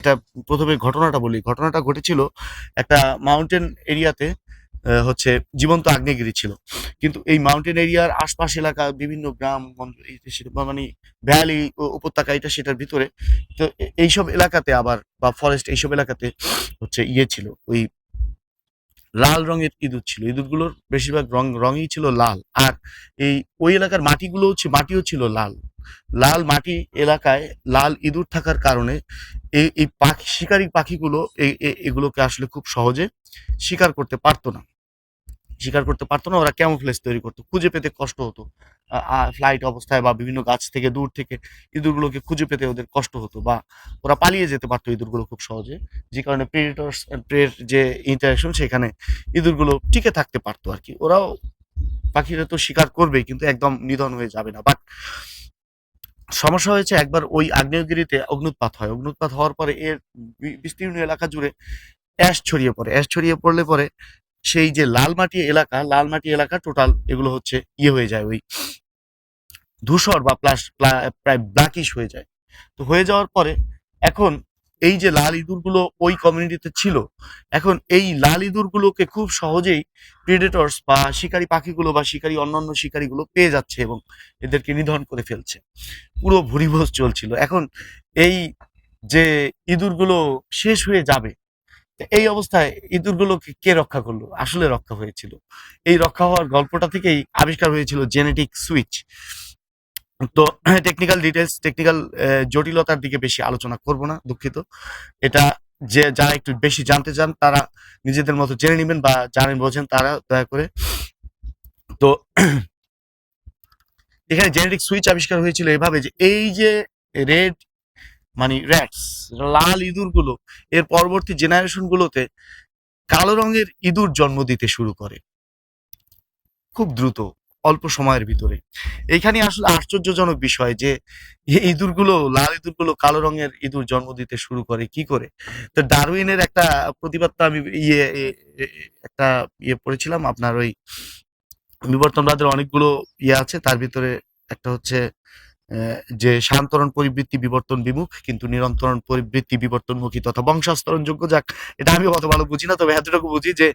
এটা প্রথমে ঘটনাটা বলি। ঘটনাটা ঘটেছিল একটা মাউন্টেন এরিয়াতে। হচ্ছে জীবন্ত আগ্নেয়গিরি ছিল। কিন্তু এই মাউন্টেন এরিয়ার আশপাশ এলাকা বিভিন্ন গ্রাম গঞ্জ মানে ভ্যালি উপত্যকা এটা সেটার ভিতরে। তো এইসব এলাকাতে আবার বা ফরেস্ট এইসব এলাকাতে হচ্ছে ছিল ওই লাল রঙের ইঁদুর ছিল। ইঁদুরগুলোর বেশিরভাগ রঙই ছিল লাল। আর এই ওই এলাকার মাটিও ছিল লাল। লাল মাটি এলাকায় লাল ইঁদুর থাকার কারণে এই শিকারী পাখিগুলো এগুলোকে আসলে খুব সহজে শিকার করতে পারতো না। ওরা ক্যামোফ্লেজ তৈরি করতো, খুঁজে পেতে কষ্ট হতো। ফ্লাইট অবস্থায় বা বিভিন্ন গাছ থেকে দূর থেকে ইঁদুরগুলোকে খুঁজে পেতে ওদের কষ্ট হতো, বা ওরা পালিয়ে যেতে পারতো ইঁদুরগুলো খুব সহজে। যে কারণে প্রেডিটরস এন্ড প্রের যে ইন্টারাকশন সেখানে ইঁদুরগুলো টিকে থাকতে পারতো আর কি। ওরাও পাখিরা তো শিকার করবেই, কিন্তু একদম নিধন হয়ে যাবে না। বাট সমস্যা হয়েছে, একবার ওই আগ্নেয়গিরিতে অগ্নুৎপাত হয়। অগ্নুৎপাত হওয়ার পরে এর বিস্তীর্ণ এলাকা জুড়ে অ্যাশ ছড়িয়ে পড়ে। অ্যাশ ছড়িয়ে পড়লে পরে সেই যে লাল মাটি এলাকা টোটাল এগুলো হচ্ছে হয়ে যায়, ওই ধূসর বা প্রায় ব্ল্যাকিশ হয়ে যায়। তো হয়ে যাওয়ার পরে এখন এই যে লাল ইঁদুরগুলো ওই কমিউনিটিতে ছিল, এখন এই লাল ইঁদুরগুলোকে খুব সহজেই প্রিডেটরস বা শিকারী পাখিগুলো বা অন্যান্য শিকারীগুলো পেয়ে যাচ্ছে এবং এদেরকে নিধন করে ফেলছে। পুরো ভুরিভোজ চলছিল। এখন এই যে ইঁদুরগুলো শেষ হয়ে যাবে, এই অবস্থায় ইঁদুরগুলোকে কে রক্ষা করলো? আসলে রক্ষা হয়েছিল, এই রক্ষা হওয়ার গল্পটা থেকেই আবিষ্কার হয়েছিল জেনেটিক সুইচ। তো টেকনিক্যাল জটিলতার দিকে বেশি আলোচনা করব না, দুঃখিত। এটা যারা একটু বেশি জানতে চান তারা নিজেদের মতো জেনে নেবেন, বা জানেন বোঝেন তারা দয়া করে। তো এখানে জেনেটিক সুইচ আবিষ্কার হয়েছিল এভাবে যে এই যে রেড মানে র্যাটস, লাল ইঁদুরগুলো এর পরবর্তী জেনারেশন গুলোতে কালো রঙের ইঁদুর জন্ম দিতে শুরু করে খুব দ্রুত, অল্প সময়ের ভিতরে। এইখানে আসলে আশ্চর্যজনক বিষয় যে লাল ইঁদুরগুলো কালো রঙের ইঁদুর জন্ম দিতে শুরু করে কি করে? তো ডারউইনের একটা প্রতিবাদ তো আমি একটা পড়েছিলাম, আপনার ওই বিবর্তনবাদের অনেকগুলো আছে, তার ভিতরে একটা হচ্ছে যে শান্তরণ পরিবৃত্তি বিবর্তন বিমুখ, কিন্তু নিরন্তরণ পরিবৃত্তি বিবর্তনমুখী তথা বংশাস্তরণযোগ্য। যাক, এটা আমি অত ভালো বুঝি না, তবে এতটুকু বুঝি যে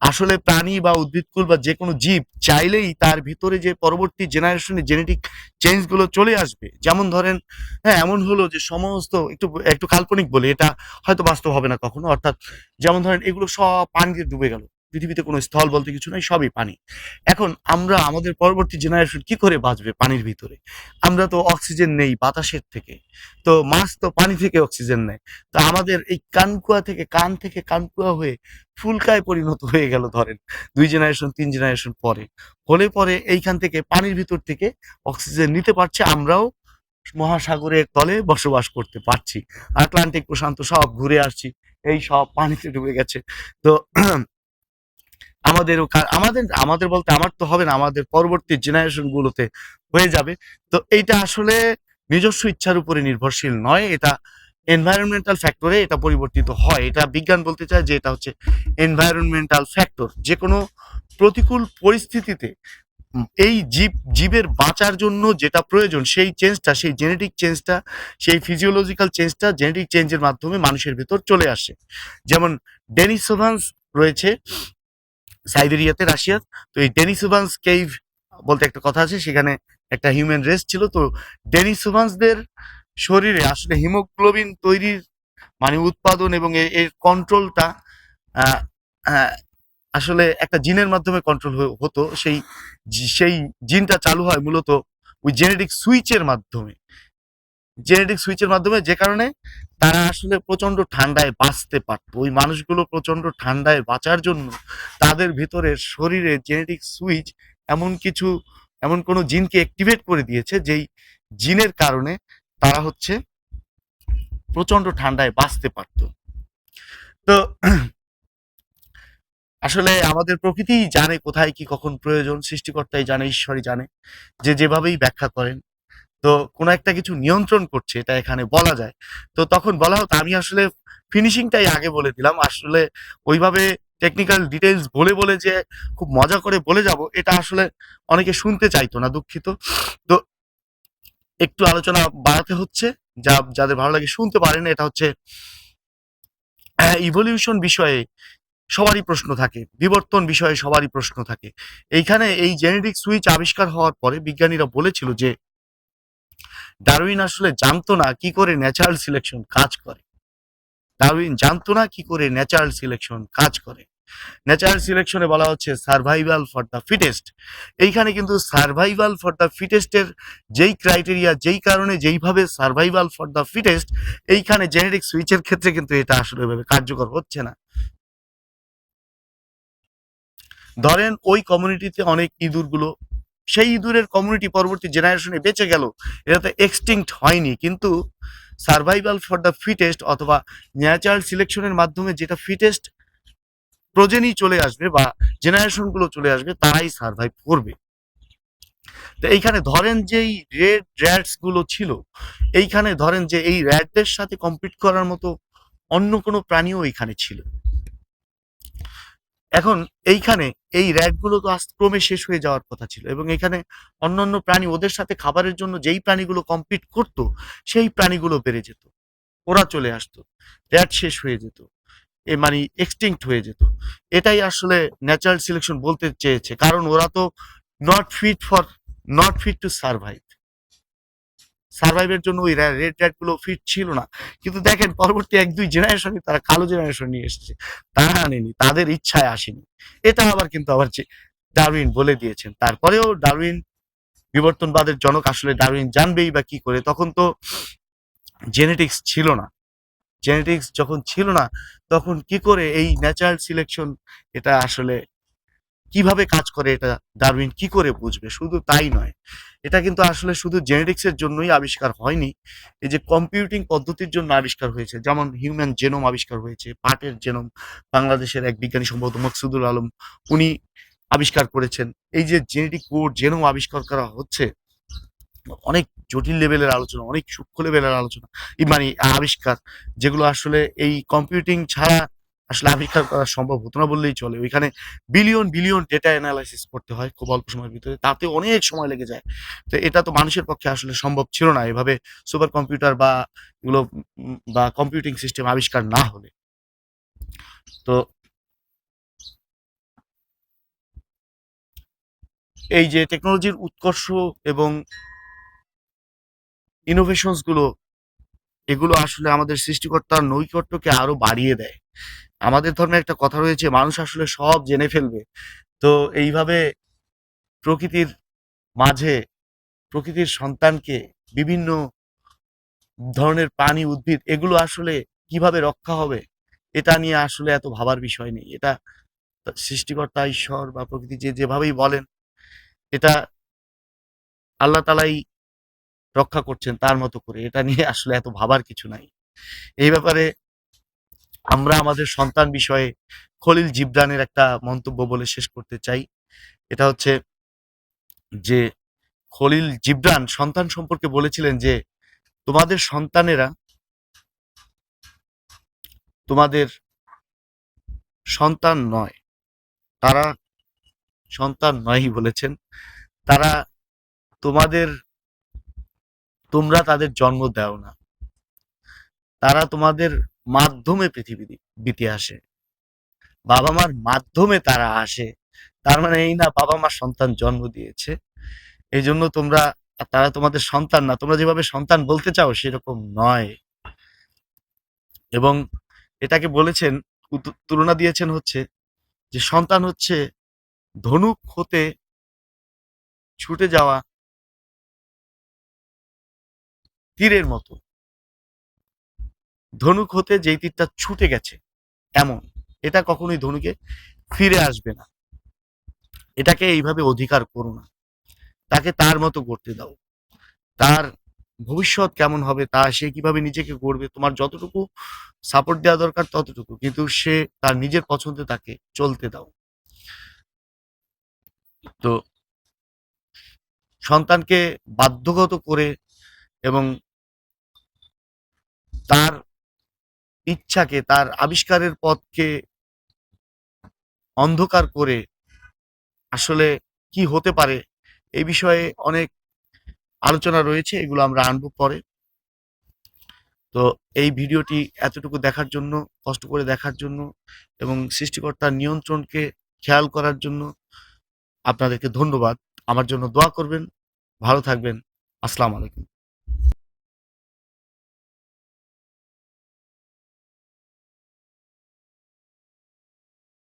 আসলে প্রাণী বা উদ্ভিদকুল বা যে কোনো জীব চাইলেই তার ভিতরে যে পরবর্তী জেনারেশনে জেনেটিক চেঞ্জ গুলো চলে আসবে। যেমন ধরেন, হ্যাঁ, এমন হলো যে সমস্ত একটু একটু কাল্পনিক বলে, এটা হয়তো বাস্তব হবে না কখনো। অর্থাৎ যেমন ধরেন এগুলো সব পানিতে ডুবে গেল, পৃথিবীতে কোনো স্থল বলতে কিছু নাই, সবই পানি। এখন আমাদের পরবর্তী জেনারেশন কি করে বাঁচবে পানির ভিতরে? আমরা তো অক্সিজেন নেই বাতাসের থেকে, তো মাছ তো পানি থেকে অক্সিজেন নেয়। তো আমাদের এই কান থেকে কানকুয়া হয়ে ফুলকায় পরিণত হয়ে গেল ধরেন 2 জেনারেশন 3 জেনারেশন পরে। পরে এইখান থেকে পানির ভিতর থেকে অক্সিজেন নিতে পারছে, আমরাও মহাসাগরের তলে বসবাস করতে পারছি। আটলান্টিক প্রশান্ত সব ঘুরে আসছি, এই সব পানিতে ডুবে গেছে। তো আমাদের বলতে আমার তো হবে না, আমাদের পরবর্তী জেনারেশন গুলোতে হয়ে যাবে। তো এইটা আসলে নিজস্ব ইচ্ছার উপরে নির্ভরশীল নয়, এটা এনভায়রনমেন্টাল ফ্যাক্টরে এটা পরিবর্তিত হয়। এটা বিজ্ঞান বলতে চায় যে এটা হচ্ছে এনভায়রনমেন্টাল ফ্যাক্টর। যে কোনো প্রতিকূল পরিস্থিতিতে এই জীবের বাঁচার জন্য যেটা প্রয়োজন, সেই জেনেটিক চেঞ্জটা, সেই ফিজিওলজিক্যাল চেঞ্জটা জেনেটিক চেঞ্জের মাধ্যমে মানুষের ভেতর চলে আসে। যেমন ডেনিসোভান্স রয়েছে সাইবেরিয়াতে, রাশিয়ার। তো এই ডেনিসোভান্স কেভ বলতে একটা কথা আছে, সেখানে একটা হিউম্যান রেস ছিল। তো ডেনিসোভান্সদের শরীরে আসলে হিমোগ্লোবিন তৈরির মানে উৎপাদন এবং এর কন্ট্রোলটা আসলে একটা জিনের মাধ্যমে কন্ট্রোল হতো। সেই জিনটা চালু হয় মূলত ওই জেনেটিক সুইচের মাধ্যমে, যে কারণে তারা আসলে প্রচন্ড ঠান্ডায় বাঁচতে পারতো। ওই মানুষগুলো প্রচন্ড ঠান্ডায় বাঁচার জন্য তাদের ভিতরে শরীরে জেনেটিক সুইচ এমন কোনো জিনকে অ্যাক্টিভেট করে দিয়েছে, যেই জিনের কারণে তারা হচ্ছে প্রচন্ড ঠান্ডায় বাঁচতে পারতো। তো আসলে আমাদের প্রকৃতি জানে কোথায় কি কখন প্রয়োজন, সৃষ্টিকর্তাই জানে, ঈশ্বরই জানে, যে যেভাবেই ব্যাখ্যা করেন। তো কোনো একটা কিছু নিয়ন্ত্রণ করছে, এটা এখানে বলা যায়। তো তখন বলা হতো, আমি আসলে ফিনিশিংটাই আগে বলে দিলাম। আসলে ওইভাবে টেকনিক্যাল ডিটেইলস বলে যে খুব মজা করে বলে যাব, এটা আসলে অনেকে শুনতে চাইতো না, দুঃখিত। তো একটু আলোচনা বাড়াতে হচ্ছে, যাদের ভালো লাগে শুনতে পারেন। এটা হচ্ছে ইভলিউশন বিষয়ে সবারই প্রশ্ন থাকে, বিবর্তন বিষয়ে সবারই প্রশ্ন থাকে। এইখানে এই জেনেটিক সুইচ আবিষ্কার হওয়ার পরে বিজ্ঞানীরা বলেছিল যে ডারউইন আসলে জানতো না কি করে ন্যাচারাল সিলেকশন কাজ করে। ডারউইন জানতো না কি করে ন্যাচারাল সিলেকশন কাজ করে। ন্যাচারাল সিলেকশনে বলা হচ্ছে সার্ভাইভাল ফর দ্য ফিটেস্ট। এইখানে কিন্তু সার্ভাইভাল ফর দ্য ফিটেস্টের যেই ক্রাইটেরিয়া, যেই কারণে, যেইভাবে সার্ভাইভাল ফর দ্য ফিটেস্ট, এইখানে জেনেটিক সুইচের ক্ষেত্রে কিন্তু এটা আসলে ওইভাবে কার্যকর হচ্ছে না। ধরেন ওই কমিউনিটিতে অনেক ইঁদুরগুলো, সেই ইঁদুরের কমিউনিটি পরবর্তী জেনারেশনে বেঁচে গেল, এটা তো এক্সটিংক্ট হয়নি, কিন্তু সার্ভাইভাল ফর দ্য ফিটেস্ট অথবা ন্যাচারাল সিলেকশনের মাধ্যমে যেটা ফিটেস্ট প্রজেনি চলে আসবে বা জেনারেশনগুলো চলে আসবে, তারাই সার্ভাইভ করবে। তো এইখানে ধরেন যেই রেড র্যাটস গুলো ছিল, এইখানে ধরেন যে এই র্যাটদের সাথে কম্পিট করার মতো অন্য কোনো প্রাণীও এইখানে ছিল। এখন এইখানে এই র্যাটগুলো তো আস্তে ক্রমে শেষ হয়ে যাওয়ার কথা ছিল, এবং এখানে অন্যান্য প্রাণী ওদের সাথে খাবারের জন্য যেই প্রাণীগুলো কম্পিট করত, সেই প্রাণীগুলো বেড়ে যেত, ওরা চলে আসতো, র্যাট শেষ হয়ে যেত, এ মানে এক্সটিংক্ট হয়ে যেত। এটাই আসলে ন্যাচারাল সিলেকশন বলতে চেয়েছে, কারণ ওরা তো not fit for not fit to survive. সার্ভাইভের জন্য ওই রেড র্যাট গুলো ফিট ছিল না। কিন্তু দেখেন পরবর্তী 1-2 জেনারেশনে তারা কালো জেনারেশন নিয়ে এসেছে, তারা আনেনি, তাদের ইচ্ছায় আসেনি। এটা আবার কিন্তু আবার ডারউইন বলে দিয়েছেন। তারপরেও ডারউইন বিবর্তনবাদের জনক, আসলে ডারউইন জানবেই বা কি করে, তখন তো জেনেটিক্স ছিল না। জেনেটিক্স যখন ছিল না, তখন কি করে এই ন্যাচারাল সিলেকশন এটা আসলে কিভাবে কাজ করে, এটা ডারউইন কি করে বুঝবে? শুধু তাই নয়, এটা কিন্তু আসলে শুধু জেনেটিক্সের জন্যই আবিষ্কার হয়নি, এই যে কম্পিউটিং পদ্ধতির জন্য আবিষ্কার হয়েছে। যেমন হিউম্যান জেনোম আবিষ্কার হয়েছে, পাটের জেনোম বাংলাদেশের এক বিজ্ঞানী সম্ভবত মকসুদুল আলম, উনি আবিষ্কার করেছেন। এই যে জেনেটিক কোড জেনোম আবিষ্কার করা হচ্ছে, অনেক জটিল লেভেলের আলোচনা, অনেক সূক্ষ্ম লেভেলের আলোচনা, মানে আবিষ্কার, যেগুলো আসলে এই কম্পিউটিং ছাড়া আসলে আবিষ্কার করা সম্ভব হতো না বললেই চলে। ওইখানে বিলিয়ন বিলিয়ন ডেটা অ্যানালাইসিস করতে হয় খুব অল্প সময়ের ভিতরে, তাতে অনেক সময় লেগে যায়। তো এটা তো মানুষের পক্ষে আসলে সম্ভব ছিল না, এভাবে সুপার কম্পিউটার বা এগুলো বা কম্পিউটিং সিস্টেম আবিষ্কার না হলে। তো এই যে টেকনোলজির উৎকর্ষ এবং ইনোভেশনস গুলো, এগুলো আসলে আমাদের সৃষ্টিকর্তার নৈকট্যকে আরো বাড়িয়ে দেয়। আমাদের ধর্মে একটা কথা রয়েছে, মানুষ আসলে সব জেনে ফেলবে। তো এইভাবে প্রকৃতির মাঝে, প্রকৃতির সন্তানকে, বিভিন্ন ধরনের প্রাণী, উদ্ভিদ, এগুলো আসলে কিভাবে রক্ষা হবে, এটা নিয়ে আসলে এত ভাবার বিষয় নেই। এটা সৃষ্টিকর্তা, ঈশ্বর বা প্রকৃতি যে যেভাবেই বলেন, এটা আল্লাহ তালাই রক্ষা করছেন তার মতো করে। এটা নিয়ে আসলে এত ভাবার কিছু নাই। এই ব্যাপারে আমরা আমাদের সন্তান বিষয়ে খলিল জিবরানের একটা মন্তব্য বলে শেষ করতে চাই। এটা হচ্ছে যে খলিল জিবরান সন্তান সম্পর্কে বলেছিলেন যে তোমাদের সন্তানেরা তোমাদের সন্তান নয়, তারা সন্তান নয়ই বলেছেন, তারা তোমাদের, তোমরা তাদের জন্ম দাও না, তারা তোমাদের মাধ্যমে পৃথিবীতে আসে, বাবা মার মাধ্যমে তারা আসে। তার মানে এই না বাবা মা সন্তান জন্ম দিয়েছে, এই জন্য তোমরা, তারা তোমাদের সন্তান না, তোমরা যেভাবে সন্তান বলতে চাও সেরকম নয়। এবং এটাকে বলেছেন, তুলনা দিয়েছেন হচ্ছে যে সন্তান হচ্ছে ধনুক হতে ছুটে যাওয়া তীরের মতো, ধনুক হতে যেই তীরটা ছুটে গেছে এমন, এটা কখনোই ধনুকে ফিরে আসবে না। এটাকে এইভাবে অধিকার করো না, তাকে তার মতো করতে দাও। তার ভবিষ্যৎ কেমন হবে, তা সে কিভাবে নিজেকে গড়বে, তোমার যতটুকু সাপোর্ট দেওয়া দরকার ততটুকু, কিন্তু সে তার নিজের পছন্দে তাকে চলতে দাও। তো সন্তানকে বাধ্যগত করে এবং তার ইচ্ছাকে, তার আবিষ্কারের পথকে অন্ধকার করে আসলে কি হতে পারে, এই বিষয়ে অনেক আলোচনা রয়েছে, এগুলো আমরা আনবো পরে। তো এই ভিডিওটি এতটুকু দেখার জন্য, কষ্ট করে দেখার জন্য এবং সৃষ্টিকর্তার নিয়ন্ত্রণকে খেয়াল করার জন্য আপনাদেরকে ধন্যবাদ। আমার জন্য দোয়া করবেন। ভালো থাকবেন। আসসালামু আলাইকুম।